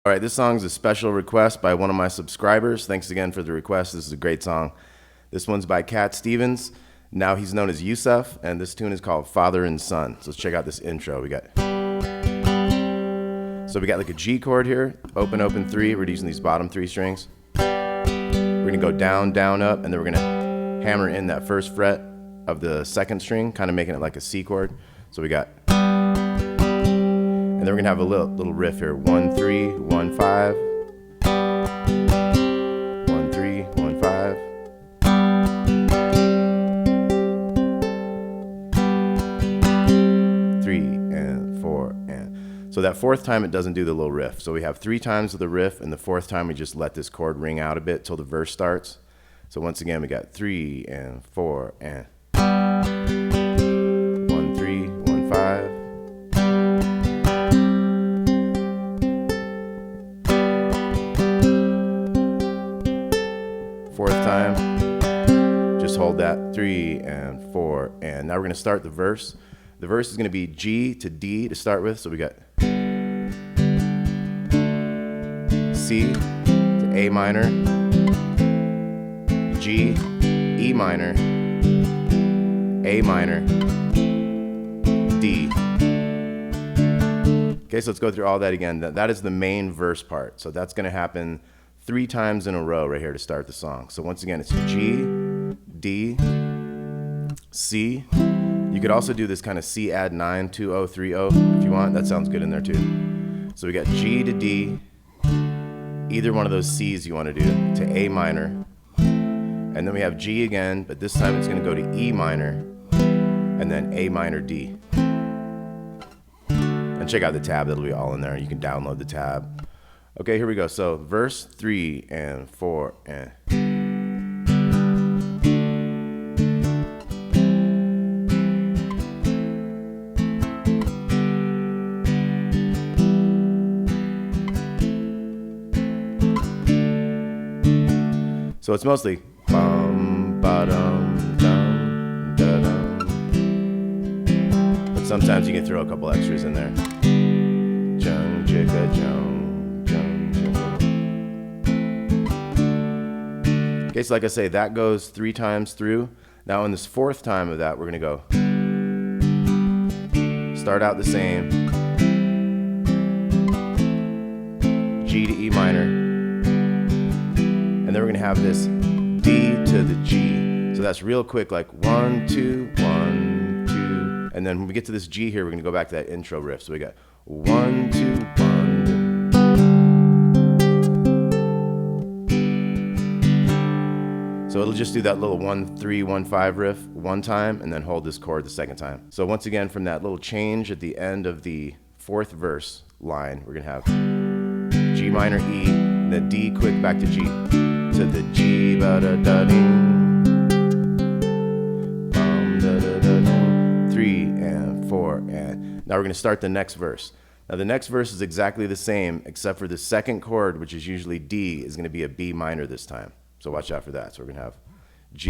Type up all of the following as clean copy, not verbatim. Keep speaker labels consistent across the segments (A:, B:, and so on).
A: All right, this song's a special request by one of my subscribers. Thanks again for the request. This is a great song. This one's by Cat Stevens. Now he's known as Yusuf, and this tune is called Father and Son. So let's check out this intro. We got like a G chord here, open, open, 3. We're using these bottom 3 strings. We're gonna go down, down, up, and then we're gonna hammer in that first fret of the second string, kind of making it like a C chord. So we got, and then we're gonna have a little riff here. 1, 3, 1, 5. 1, 3, 1, 5. 3 and 4 and. So that fourth time it doesn't do the little riff. So we have 3 times of the riff, and the fourth time we just let this chord ring out a bit till the verse starts. So once again we got 3 and 4 and 1, 3, 1, 5. Fourth time, just hold that 3 and 4 and now we're going to start the verse. The verse is going to be G to D to start with, so we got C to A minor, G, E minor, A minor, D. Okay, so let's go through all that again. That is the main verse part, so that's going to happen 3 times in a row right here to start the song. So once again, it's G, D, C. You could also do this kind of C add 9, 2, 0, 3, 0 if you want. That sounds good in there too. So we got G to D, either one of those C's you want to do, to A minor. And then we have G again, but this time it's going to go to E minor, and then A minor D. And check out the tab, that'll be all in there. You can download the tab. Okay, here we go. So verse 3 and 4 and. So it's mostly bum ba dum dum da dum. But sometimes you can throw a couple extras in there. Jung jigga jung. Okay, so like I say, that goes 3 times through. Now in this fourth time of that, we're gonna go start out the same. G to E minor. And then we're gonna have this D to the G. So that's real quick, like 1, 2, 1, 2. And then when we get to this G here, we're gonna go back to that intro riff. So we got 1, 2, 1. So it'll just do that little 1, 3, 1, 5 riff one time and then hold this chord the second time. So once again, from that little change at the end of the fourth verse line, we're gonna have G minor, E, then D quick back to G, to the G, ba da da ding, bum da da da ding, 3 and 4 and. Now we're gonna start the next verse. Now the next verse is exactly the same, except for the second chord, which is usually D, is gonna be a B minor this time. So watch out for that. So we're gonna have G,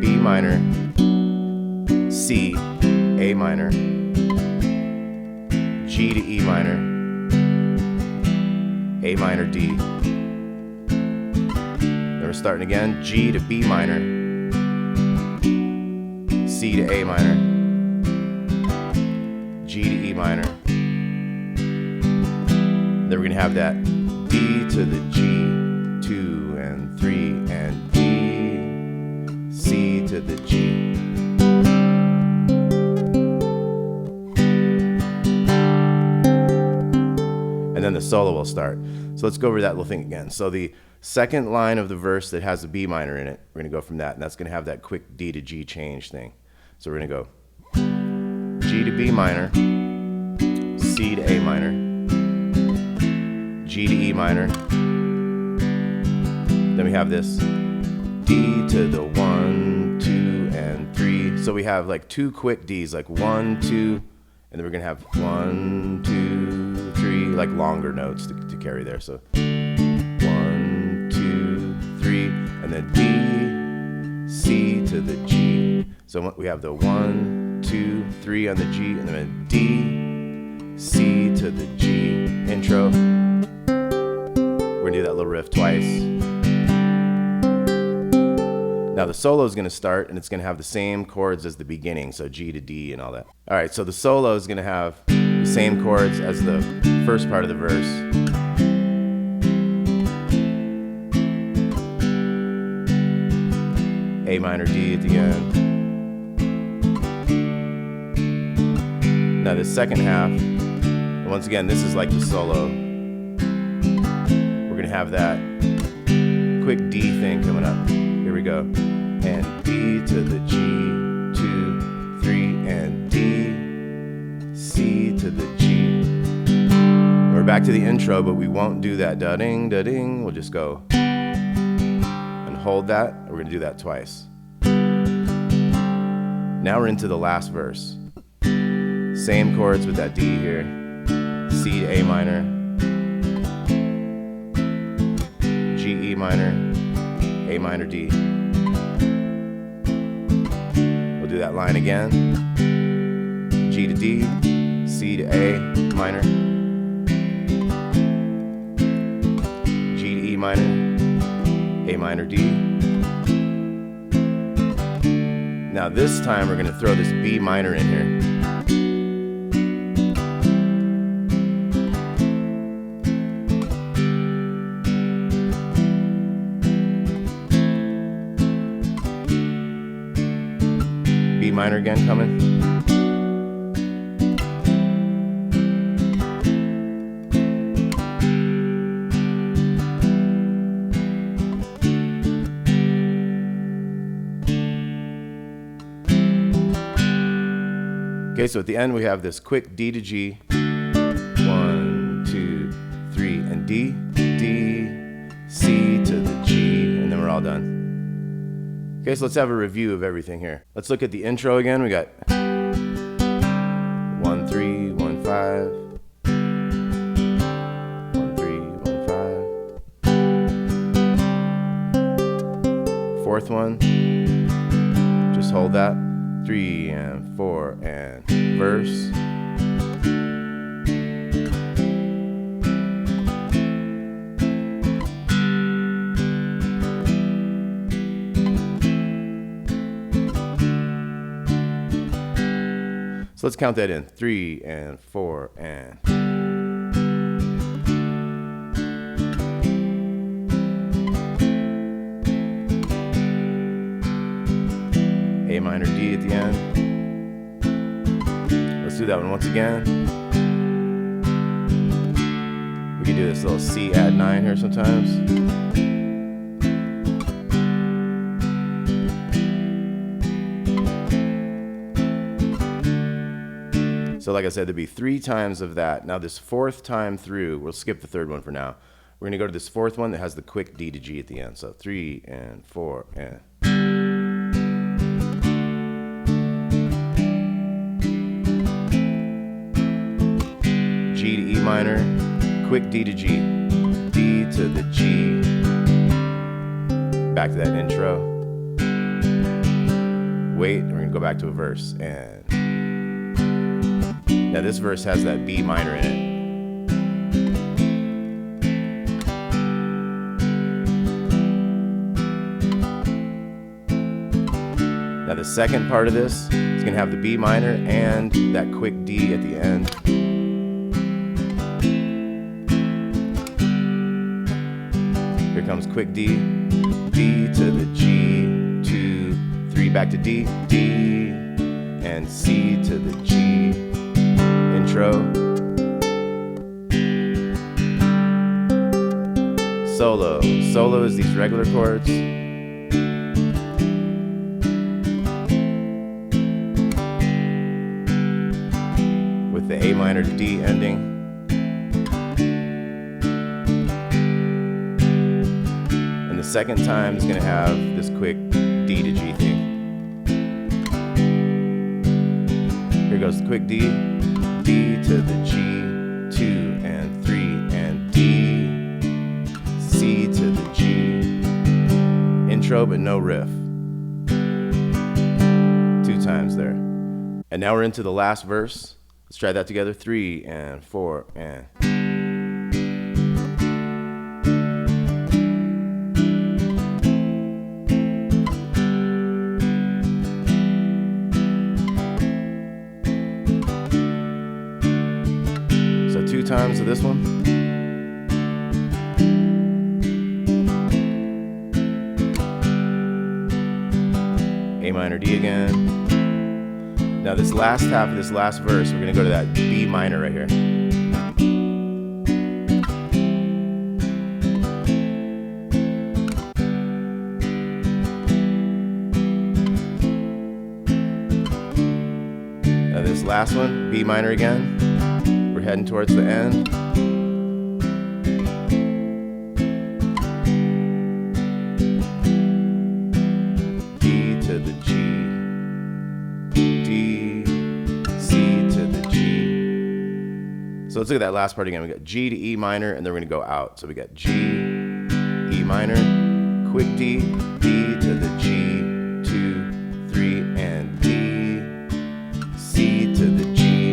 A: B minor, C, A minor, G to E minor, A minor, D. Then we're starting again, G to B minor, C to A minor, G to E minor. Then we're gonna have that D to the G, 2 and 3 and D, C to the G. And then the solo will start. So let's go over that little thing again. So the second line of the verse that has a B minor in it, we're gonna go from that, and that's gonna have that quick D to G change thing. So we're gonna go G to B minor, C to A minor, G to E minor. Then we have this D to the 1, 2, and 3. So we have like 2 quick Ds, like 1, 2, and then we're gonna have 1, 2, 3, like longer notes to carry there. So 1, 2, 3, and then D, C to the G. So we have the 1, 2, 3 on the G, and then a D, C to the G intro. gonna do that little riff twice. Now the solo is gonna start and it's gonna have the same chords as the beginning, so G to D and all that. All right, so the solo is gonna have the same chords as the first part of the verse. A minor D at the end. Now the second half, and once again, this is like the solo. We're gonna have that quick D thing coming up. Here we go. And D to the G, 2, 3, and D, C to the G. We're back to the intro, but we won't do that da-ding, da-ding. We'll just go and hold that. We're gonna do that twice. Now we're into the last verse. Same chords with that D here. C to A minor, G, E minor, A minor, D. We'll do that line again. G to D, C to A minor, G to E minor, A minor, D. Now this time we're going to throw this B minor in here. B minor again coming. Okay, so at the end we have this quick D to G, 1, 2, 3, and D, D, C to the G, and then we're all done. Okay, so let's have a review of everything here. Let's look at the intro again. We got 1, 3, 1, 5, 1, 3, 1, 5. Fourth one, just hold that. 3 and 4 and verse. So let's count that in. 3 and 4 and. A minor D at the end. Let's do that one once again. We can do this little C add 9 here sometimes. So like I said, there'd be 3 times of that. Now this fourth time through, we'll skip the third one for now. We're gonna go to this fourth one that has the quick D to G at the end. So 3 and 4 and. G to E minor, quick D to G, D to the G, back to that intro, wait, and we're gonna go back to a verse, and now this verse has that B minor in it. Now the second part of this is gonna have the B minor and that quick D at the end. Here comes quick D, D to the G, 2, 3, back to D, D, and C to the G, intro, solo. Solo is these regular chords. With the A minor to D ending. The second time is going to have this quick D to G thing. Here goes the quick D, D to the G, 2 and 3 and D, C to the G, intro but no riff. 2 times there. And now we're into the last verse. Let's try that together. 3 and 4 and. 2 times to this one. A minor, D again. Now this last half of this last verse, we're gonna go to that B minor right here. Now this last one, B minor again. We're heading towards the end. D to the G. D, C to the G. So let's look at that last part again. We got G to E minor, and then we're gonna go out. So we got G, E minor, quick D, D to the G, 2, 3, and D, C to the G,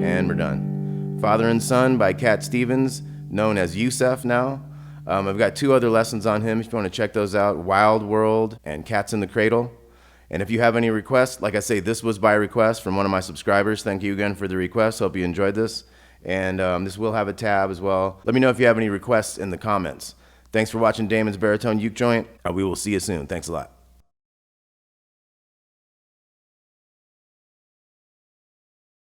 A: and we're done. Father and Son by Cat Stevens, known as Yusef now. I've got 2 other lessons on him if you want to check those out, Wild World and Cats in the Cradle. And if you have any requests, like I say, this was by request from one of my subscribers. Thank you again for the request. Hope you enjoyed this. And this will have a tab as well. Let me know if you have any requests in the comments. Thanks for watching Damon's Baritone Uke Joint. We will see you soon. Thanks a lot.